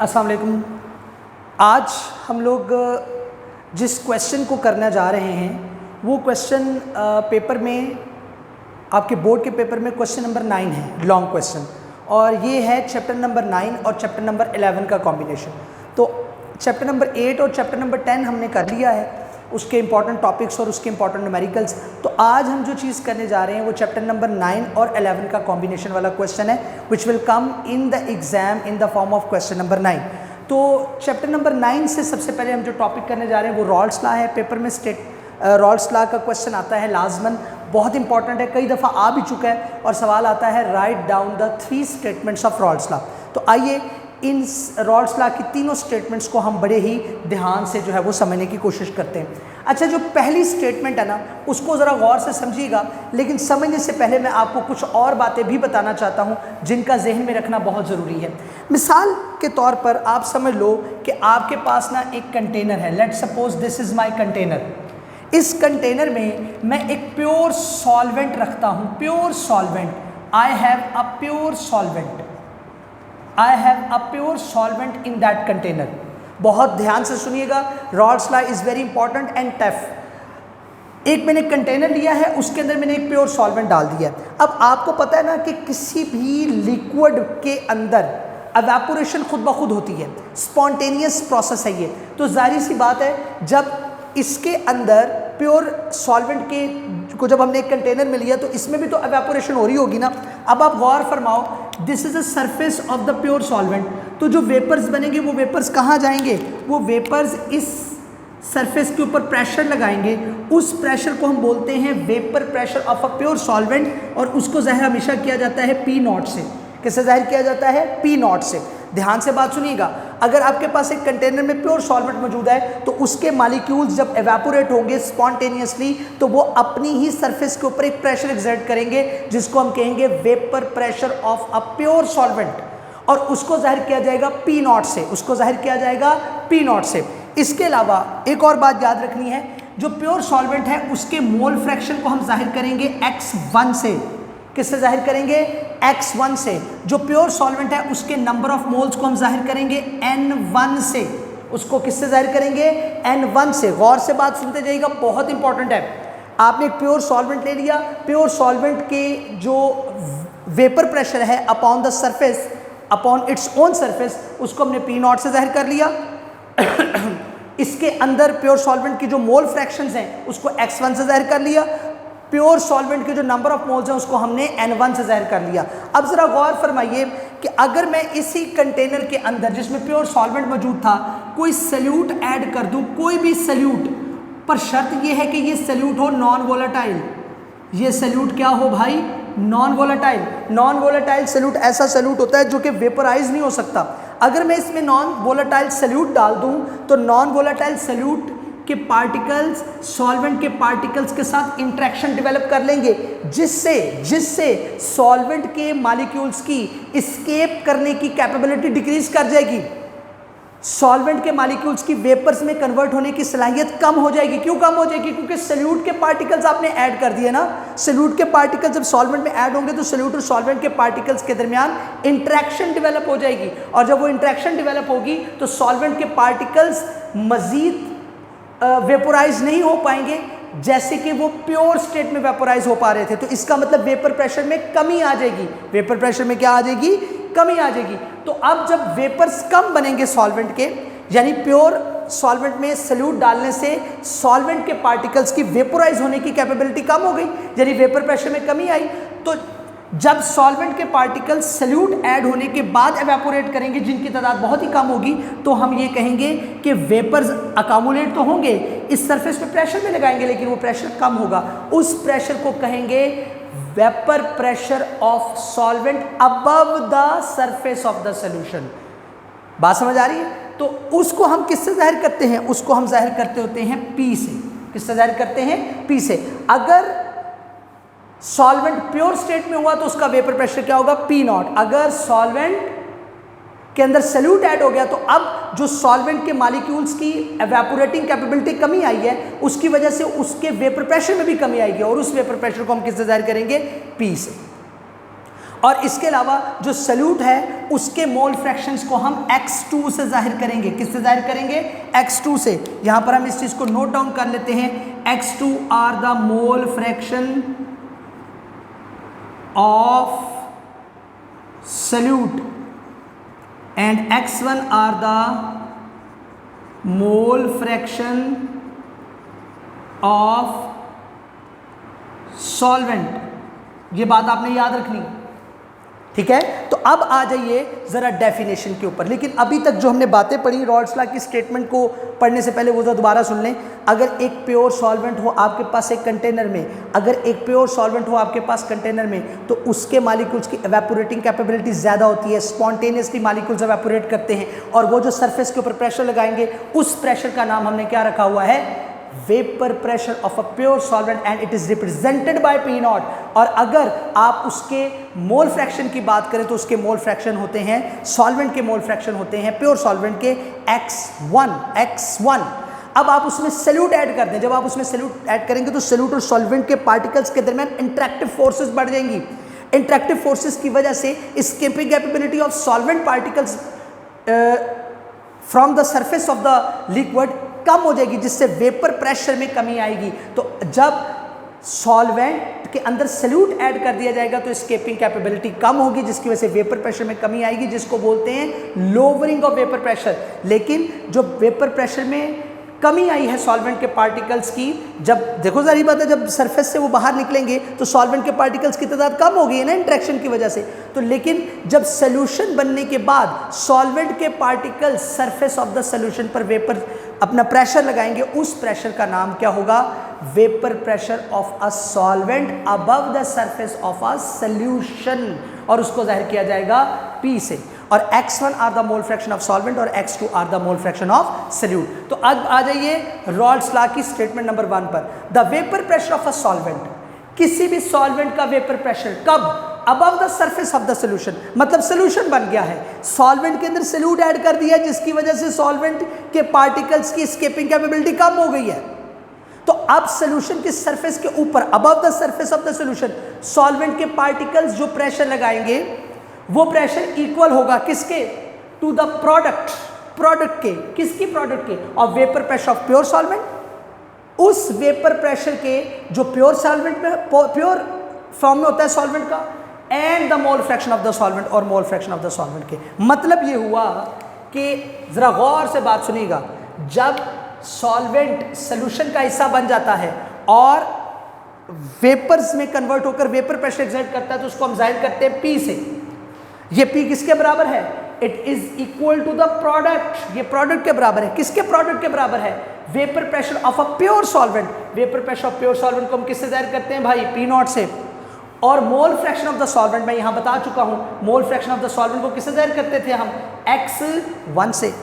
अस्सलाम वालेकुम। आज हम लोग जिस क्वेश्चन को करने जा रहे हैं वो क्वेश्चन पेपर में, आपके बोर्ड के पेपर में क्वेश्चन नंबर 9 है, लॉन्ग क्वेश्चन, और ये है चैप्टर नंबर 9 और चैप्टर नंबर 11 का कॉम्बिनेशन। तो चैप्टर नंबर 8 और चैप्टर नंबर 10 हमने कर लिया है, उसके इंपॉर्टेंट टॉपिक्स और उसके इंपॉर्टेंट न्यूमेरिकल्स। तो आज हम जो चीज़ करने जा रहे हैं वो चैप्टर नंबर 9 और 11 का कॉम्बिनेशन वाला क्वेश्चन है, which will come in the exam in the form of question number 9। तो चैप्टर नंबर 9 से सबसे पहले हम जो टॉपिक करने जा रहे हैं वो रॉल्स लॉ है। पेपर में रॉल्स लॉ का क्वेश्चन आता है लाजमन, बहुत इंपॉर्टेंट है, कई दफ़ा आ भी चुका है, और सवाल आता है write down the 3 statements of Rawls law. तो आइए इन रॉल्स लॉ की तीनों स्टेटमेंट्स को हम बड़े ही ध्यान से जो है वो समझने की कोशिश करते हैं। अच्छा, जो पहली स्टेटमेंट है ना, उसको ज़रा गौर से समझिएगा, लेकिन समझने से पहले मैं आपको कुछ और बातें भी बताना चाहता हूँ जिनका जहन में रखना बहुत ज़रूरी है। मिसाल के तौर पर आप समझ लो कि आपके पास ना एक कंटेनर है, let's suppose this is my container. इस कंटेनर में मैं एक प्योर सॉल्वेंट रखता हूँ, pure solvent. I have a pure solvent, I have a pure solvent in that container। बहुत ध्यान से सुनिएगा, Rawls law is very important and tough. एक मैंने कंटेनर लिया है, उसके अंदर मैंने एक प्योर सॉल्वेंट डाल दिया है। अब आपको पता है ना कि किसी भी लिक्विड के अंदर एवेपोरेशन खुद ब खुद होती है, स्पॉन्टेनियस प्रोसेस है ये। तो जाहिर सी बात है, जब इसके अंदर प्योर सॉल्वेंट के को जब हमने एक कंटेनर में लिया तो इसमें भी तो एवेपोरेशन हो रही होगी ना। अब आप गौर फरमाओ, this is the surface of the pure solvent. तो जो वेपर्स बनेंगे वो वेपर्स कहाँ जाएंगे? वो वेपर्स इस सरफेस के ऊपर प्रेशर लगाएंगे, उस प्रेशर को हम बोलते हैं vapour pressure of a pure solvent, और उसको ज़ाहिर हमेशा किया जाता है P0 से। किससे ज़ाहिर किया जाता है? P0 से। ध्यान से बात सुनिएगा, अगर आपके पास एक कंटेनर में प्योर सॉल्वेंट मौजूद है तो उसके मॉलिक्यूल्स जब एवेपोरेट होंगे स्पॉन्टेनियसली तो वो अपनी ही सरफेस के ऊपर एक प्रेशर एक्सर्ट करेंगे जिसको हम कहेंगे vapour pressure of a pure solvent, और उसको जाहिर किया जाएगा P0 से, उसको जाहिर किया जाएगा P0 से। इसके अलावा एक और बात याद रखनी है, जो प्योर सॉल्वेंट है उसके मोल फ्रैक्शन को हम जाहिर करेंगे x1 से। किससे जाहिर करेंगे? x1 से। जो प्योर सॉल्वेंट है उसके नंबर ऑफ मोल्स को हम जाहिर करेंगे n1 से। उसको किससे जाहिर करेंगे? n1 से। गौर से बात सुनते जाइएगा, बहुत इंपॉर्टेंट है। आपने एक प्योर सॉल्वेंट ले लिया, प्योर सॉल्वेंट के जो वेपर प्रेशर है upon the surface, upon its own surface, उसको हमने P0 से जाहिर कर लिया। इसके अंदर प्योर सॉल्वेंट की जो मोल फ्रैक्शंस हैं उसको x1 से जाहिर कर लिया। प्योर सॉल्वेंट के जो नंबर ऑफ मोल्स हैं उसको हमने n1 से जाहिर कर लिया। अब ज़रा गौर फरमाइए कि अगर मैं इसी कंटेनर के अंदर जिसमें प्योर सॉल्वेंट मौजूद था कोई सल्यूट ऐड कर दूं, कोई भी सल्यूट, पर शर्त यह है कि ये सल्यूट हो नॉन वोलेटाइल। ये सल्यूट क्या हो भाई? Non volatile. Non volatile solute ऐसा सल्यूट होता है जो कि वेपराइज नहीं हो सकता। अगर मैं इसमें नॉन वोलेटाइल सल्यूट डाल दूँ तो नॉन वोलेटाइल सल्यूट के पार्टिकल्स सॉल्वेंट के पार्टिकल्स के साथ इंटरेक्शन डेवलप कर लेंगे, जिससे सॉल्वेंट के मॉलिक्यूल्स की एस्केप करने की कैपेबिलिटी डिक्रीज कर जाएगी। सॉल्वेंट के मॉलिक्यूल्स की वेपर्स में कन्वर्ट होने की सलाहियत कम हो जाएगी। क्यों कम हो जाएगी? क्योंकि सल्यूट के पार्टिकल्स आपने ऐड कर दिए ना। सल्यूट के पार्टिकल्स जब सॉल्वेंट में ऐड होंगे तो सल्यूट और सॉल्वेंट के पार्टिकल्स के दरमियान इंटरेक्शन डेवलप हो जाएगी, और जब वो इंटरेक्शन डेवलप होगी तो सॉल्वेंट के पार्टिकल्स मजीद वेपोराइज नहीं हो पाएंगे जैसे कि वो प्योर स्टेट में वेपोराइज हो पा रहे थे। तो इसका मतलब वेपर प्रेशर में कमी आ जाएगी। वेपर प्रेशर में क्या आ जाएगी? कमी आ जाएगी। तो अब जब वेपर्स कम बनेंगे सॉल्वेंट के, यानी प्योर सॉल्वेंट में सल्यूट डालने से सॉल्वेंट के पार्टिकल्स की वेपोराइज होने की कैपेबिलिटी कम हो गई, यानी वेपर प्रेशर में कमी आई। तो जब सॉल्वेंट के पार्टिकल्स सल्यूट ऐड होने के बाद एवेपोरेट करेंगे, जिनकी तादाद बहुत ही कम होगी, तो हम ये कहेंगे कि वेपर्स अकामुलेट तो होंगे, इस सरफेस पे प्रेशर में लगाएंगे लेकिन वो प्रेशर कम होगा। उस प्रेशर को कहेंगे vapour pressure of solvent above the surface of the solution. बात समझ आ रही है? तो उसको हम किससे जाहिर करते हैं? उसको हम जाहिर करते होते हैं P से। किससे जाहिर करते हैं? P से। अगर सॉल्वेंट प्योर स्टेट में हुआ तो उसका वेपर प्रेशर क्या होगा? P0। अगर सॉल्वेंट के अंदर सल्यूट ऐड हो गया तो अब जो सॉल्वेंट के मॉलिक्यूल्स की एवेपोरेटिंग कैपेबिलिटी कमी आई है उसकी वजह से उसके वेपर प्रेशर में भी कमी आएगी, और उस वेपर प्रेशर को हम किससे जाहिर करेंगे? P से। और इसके अलावा जो सल्यूट है उसके मोल फ्रैक्शंस को हम x2 से जाहिर करेंगे। किससे जाहिर करेंगे? x2 से। यहां पर हम इस चीज को नोट डाउन कर लेते हैं। x2 are the mole fraction of solute and x1 are the mole fraction of solvent. ये बात आपने याद रखनी, ठीक है। तो अब आ जाइए जरा डेफिनेशन के ऊपर। लेकिन अभी तक जो हमने बातें पढ़ी रॉल्स लॉ की स्टेटमेंट को पढ़ने से पहले वो दोबारा सुन लें। अगर एक प्योर सॉल्वेंट हो आपके पास एक कंटेनर में, अगर एक प्योर सॉल्वेंट हो आपके पास कंटेनर में, तो उसके मालिक्यूल्स की एवेपोरेटिंग कैपेबिलिटी ज़्यादा होती है, स्पॉन्टेनियसली मालिक्यूल्स एवेपोरेट करते हैं, और वो जो सरफेस के ऊपर प्रेशर लगाएंगे उस प्रेशर का नाम हमने क्या रखा हुआ है? Vapour pressure of a pure solvent, and it is represented by P not. और अगर आप उसके मोल फ्रैक्शन की बात करें तो उसके मोल फ्रैक्शन होते हैं, सॉल्वेंट के मोल फ्रैक्शन होते हैं प्योर सॉल्वेंट के x1। अब आप उसमें सल्यूट ऐड कर दें। जब आप उसमें सल्यूट ऐड करेंगे तो सल्यूट और सॉल्वेंट के पार्टिकल्स के दरमियान इंटरेक्टिव फोर्सेस बढ़ जाएंगी। इंटरेक्टिव फोर्सेस की वजह से escaping capability of solvent particles from the surface of the liquid कम हो जाएगी, जिससे वेपर प्रेशर में कमी आएगी। तो जब सॉल्वेंट के अंदर सल्यूट ऐड कर दिया जाएगा तो एस्केपिंग कैपेबिलिटी कम होगी, जिसकी वजह से वेपर प्रेशर में कमी आएगी, जिसको बोलते हैं लोअरिंग ऑफ वेपर प्रेशर। लेकिन जो वेपर प्रेशर में कमी आई है सॉल्वेंट के पार्टिकल्स की, जब देखो जारी बात है, जब सरफेस से वो बाहर निकलेंगे तो सॉल्वेंट के पार्टिकल्स की तादाद कम हो गई है ना इंटरेक्शन की वजह से। तो लेकिन जब सॉल्यूशन बनने के बाद सॉल्वेंट के particles surface of the solution पर वेपर अपना प्रेशर लगाएंगे, उस प्रेशर का नाम क्या होगा? Vapour pressure of a solvent above the surface of a solution, और उसको जाहिर किया जाएगा P से। और x1 are the mole fraction of solvent और x2 are the mole fraction of solute. तो अब आ जाइए रॉल्स लॉ की स्टेटमेंट नंबर 1 पर। The vapour pressure of a solvent, किसी भी सॉल्वेंट का वेपर प्रेशर कब? Above the surface of the solution. मतलब सॉल्यूशन बन गया है, सॉल्वेंट के अंदर सल्यूट ऐड कर दिया, जिसकी वजह से सॉल्वेंट के पार्टिकल्स की एस्केपिंग कैपेबिलिटी कम हो गई है। तो अब सॉल्यूशन के सरफेस के ऊपर above the surface of the solution solvent के पार्टिकल्स जो प्रेशर लगाएंगे वो प्रेशर इक्वल होगा किसके? टू द प्रोडक्ट के। किसकी? प्रोडक्ट के। और vapour pressure of pure solvent, उस वेपर प्रेशर के जो प्योर सॉल्वेंट में प्योर फॉर्म में होता है सॉल्वेंट का, and the mole fraction of the solvent, और mole fraction of the solvent के। मतलब ये हुआ कि जरा गौर से बात सुनिएगा, जब सॉल्वेंट सॉल्यूशन का हिस्सा बन जाता है और वेपर्स में कन्वर्ट होकर वेपर प्रेशर एक्सर्ट करता है, तो उसको हम जाहिर करते हैं P से। ये P किसके बराबर है? It is equal to the product. ये प्रोडक्ट के बराबर है। किसके प्रोडक्ट के बराबर है? Vapour pressure of a pure solvent. Vapour pressure of pure solvent को हम किससे जाहिर करते हैं भाई? P नॉट से। और mole fraction of the solvent मैं यहां बता चुका हूं, मोल फ्रैक्शन ऑफ द सॉल्वेंट को किससे जाहिर करते थे हम? x1 से।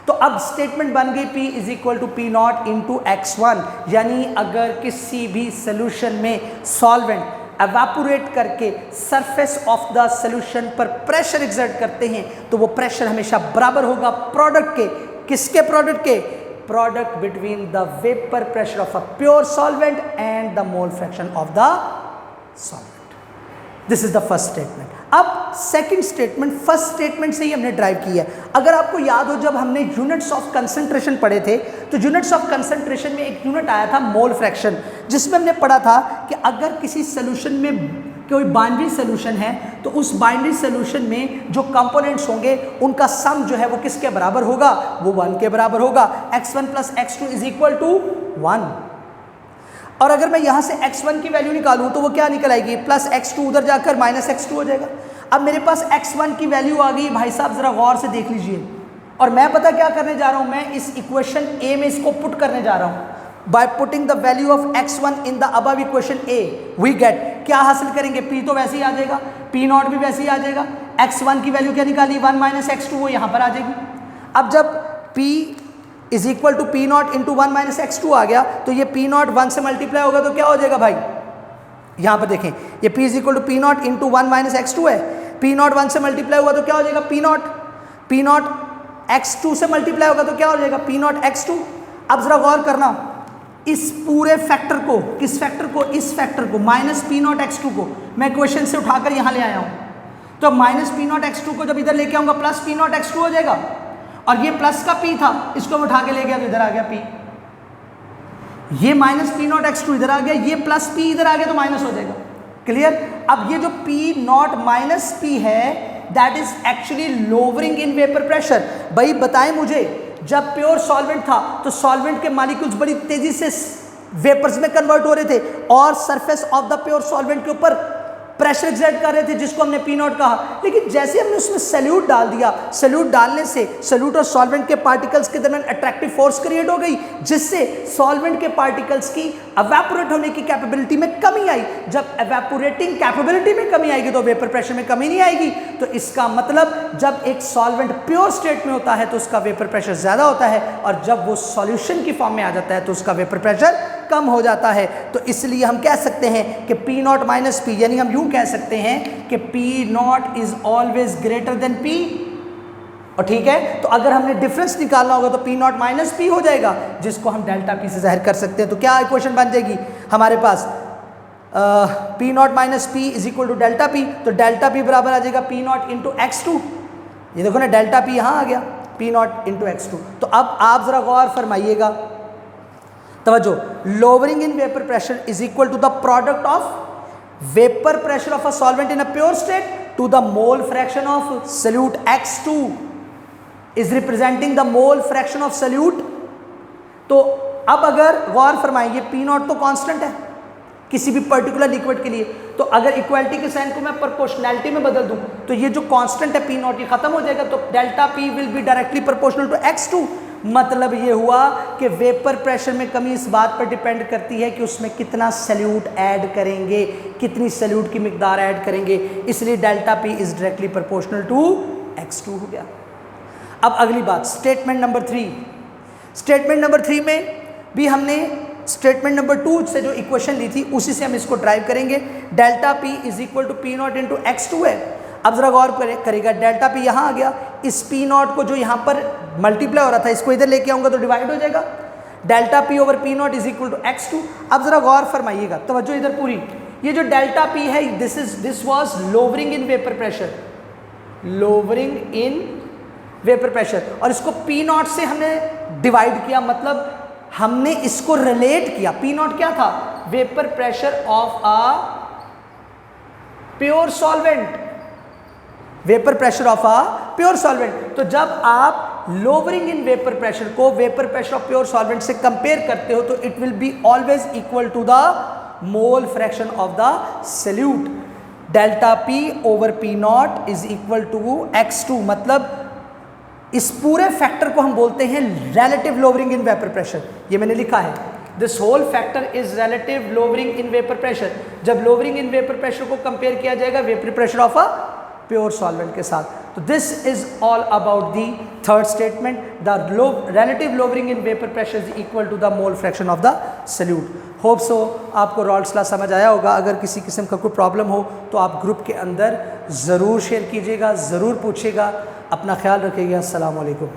तो अब स्टेटमेंट बन गई P is equal to P naught into x1। यानी अगर किसी भी सोल्यूशन में सॉल्वेंट एवापोरेट करके सरफेस ऑफ द सॉल्यूशन पर प्रेशर एक्सर्ट करते हैं तो वो प्रेशर हमेशा बराबर होगा प्रोडक्ट के। किसके प्रोडक्ट के? Product between the vapour pressure of a pure solvent and the mole fraction of the solvent. This is the first statement. अब सेकंड स्टेटमेंट फर्स्ट स्टेटमेंट से ही हमने ड्राइव किया है। अगर आपको याद हो, जब हमने यूनिट्स ऑफ कंसंट्रेशन पढ़े थे तो यूनिट्स ऑफ कंसंट्रेशन में एक यूनिट आया था मोल फ्रैक्शन, जिसमें हमने पढ़ा था कि अगर किसी सोल्यूशन में कोई बाइनरी सोल्यूशन है तो उस बाइनरी सोल्यूशन में जो कंपोनेंट्स होंगे उनका सम जो है वो किसके बराबर होगा? वो 1 के बराबर होगा। x1 plus x2 is equal to 1। और अगर मैं यहां से x1 की वैल्यू निकालूं तो वो क्या निकल आएगी? प्लस x2 उधर जाकर माइनस x2 हो जाएगा। अब मेरे पास x1 की वैल्यू आ गई। भाई साहब जरा गौर से देख लीजिए, और मैं पता क्या करने जा रहा हूं? मैं इस इक्वेशन A में इसको पुट करने जा रहा हूं। By putting the value of x1 in the above equation A we get, क्या हासिल करेंगे? P तो वैसे ही आ जाएगा, P नॉट भी वैसे ही आ जाएगा। x1 की वैल्यू क्या निकाली? 1 माइनस x2, वो यहां पर आ जाएगी। अब जब P is equal to P naught into 1 minus x2 आ गया तो ये P नॉट 1 से मल्टीप्लाई होगा तो क्या हो जाएगा भाई? यहां पर देखें, ये P is equal to P naught into 1 minus x2 है। P नॉट 1 से मल्टीप्लाई हुआ तो क्या हो जाएगा? P नॉट x2 से मल्टीप्लाई होगा तो क्या हो जाएगा? P not x2। अब जरा गौर करना, इस पूरे फैक्टर को, किस फैक्टर को? इस फैक्टर को, माइनस P नॉट x2 को मैं इक्वेशन से उठाकर यहां ले आया हूं। तो minus P naught X two को जब इधर लेके आऊंगा plus P naught X two हो जाएगा, और ये प्लस का पी था, इसको मैं उठा के ले गया तो इधर आ गया पी। ये minus P naught X two इधर आ गया, ये प्लस पी इधर आ गया तो माइनस हो जाएगा। क्लियर? अब ये जो पी नॉट माइनस पी है that is actually lowering in vapour pressure. भाई बताएं मुझे, जब प्योर सॉल्वेंट था तो सॉल्वेंट के मॉलिक्यूल्स बड़ी तेजी से वेपर्स में कन्वर्ट हो रहे थे और surface of the pure solvent के ऊपर प्रेशर एक्सर्ट कर रहे थे, जिसको हमने पी नॉट कहा। लेकिन जैसे हमने उसमें सल्यूट डाल दिया, सल्यूट डालने से सल्यूट और सॉल्वेंट के पार्टिकल्स के दरमियान अट्रैक्टिव फोर्स क्रिएट हो गई, जिससे सॉल्वेंट के पार्टिकल्स की एवेपोरेट होने की कैपेबिलिटी में कमी आई। जब एवेपोरेटिंग कैपेबिलिटी में कमी आएगी तो वेपर प्रेशर में कमी नहीं आएगी। तो इसका मतलब जब एक सॉल्वेंट प्योर स्टेट में होता है तो उसका वेपर प्रेशर ज्यादा होता है, और जब वो सॉल्यूशन की फॉर्म में आ जाता है तो उसका वेपर प्रेशर कम हो जाता है। तो इसलिए हम कह सकते हैं कि पी नॉट माइनस पी, यानी हम यूं कह सकते हैं कि P naught is always greater than P. और ठीक है, तो अगर हमने डिफरेंस निकालना होगा तो पी नॉट माइनस पी हो जाएगा, जिसको हम डेल्टा पी से जाहिर कर सकते हैं। तो क्या इक्वेशन बन जाएगी हमारे पास? P not minus P is equal to delta P. तो डेल्टा पी बराबर आ जाएगा P not into X two. ये देखो ना, डेल्टा पी यहाँ आ गया, P not into X two. तो अब आप जरा गौर फरमाइएगा, तवज्जो, lowering in vapour pressure is equal to the product of vapour pressure of a solvent in a pure state to the mole fraction of salute x2 is representing the mole fraction of solute. तो अब अगर गौर फरमाएंगे, P not तो constant है किसी भी particular liquid के लिए, तो अगर इक्वालिटी के साइन को मैं प्रोपोर्शनैलिटी में बदल दूं तो ये जो कांस्टेंट है पी नॉट ये खत्म हो जाएगा, तो delta P will be directly proportional to x2। मतलब ये हुआ कि वेपर प्रेशर में कमी इस बात पर डिपेंड करती है कि उसमें कितना सल्यूट ऐड करेंगे, कितनी सल्यूट की मिकदार ऐड करेंगे, इसलिए delta P is directly proportional to x2 हो गया। अब अगली बात, स्टेटमेंट नंबर 3। स्टेटमेंट नंबर 3 में भी हमने स्टेटमेंट नंबर 2 से जो इक्वेशन ली थी उसी से हम इसको ड्राइव करेंगे। Delta P is equal to P not into x2 है। अब जरा गौर करेगा, डेल्टा पी यहाँ आ गया, इस पी नॉट को जो यहाँ पर मल्टीप्लाई हो रहा था इसको इधर लेके आऊँगा तो डिवाइड हो जाएगा। Delta P over P naught is equal to x2। अब जरा गौर फरमाइएगा, तवज्जो इधर पूरी, ये जो डेल्टा पी है this was lowering in vapour pressure, lowering in vapour pressure, और इसको पी नॉट से हमने डिवाइड किया, मतलब हमने इसको रिलेट किया। पी नॉट क्या था? Vapour pressure of a pure solvent, vapour pressure of a pure solvent. तो जब आप लोअरिंग इन वेपर प्रेशर को vapour pressure of pure solvent से कंपेयर करते हो तो it will be always equal to the mole fraction of the solute. Delta P over P naught is equal to x2, मतलब इस पूरे factor को हम बोलते हैं relative lowering in vapour pressure. ये मैंने लिखा है, this whole factor is relative lowering in vapour pressure. जब लोअरिंग इन वेपर प्रेशर को कंपेयर किया जाएगा vapour pressure of a pure solvent के साथ। तो this is all about the third statement, the relative lowering in vapour pressure is equal to the mole fraction of the solute. Hope so आपको Raoult's law समझ आया होगा। अगर किसी किस्म का कोई प्रॉब्लम हो तो आप ग्रुप के अंदर ज़रूर शेयर कीजिएगा, ज़रूर पूछिएगा। अपना ख्याल रखिएगा। अस्सलाम वालेकुम।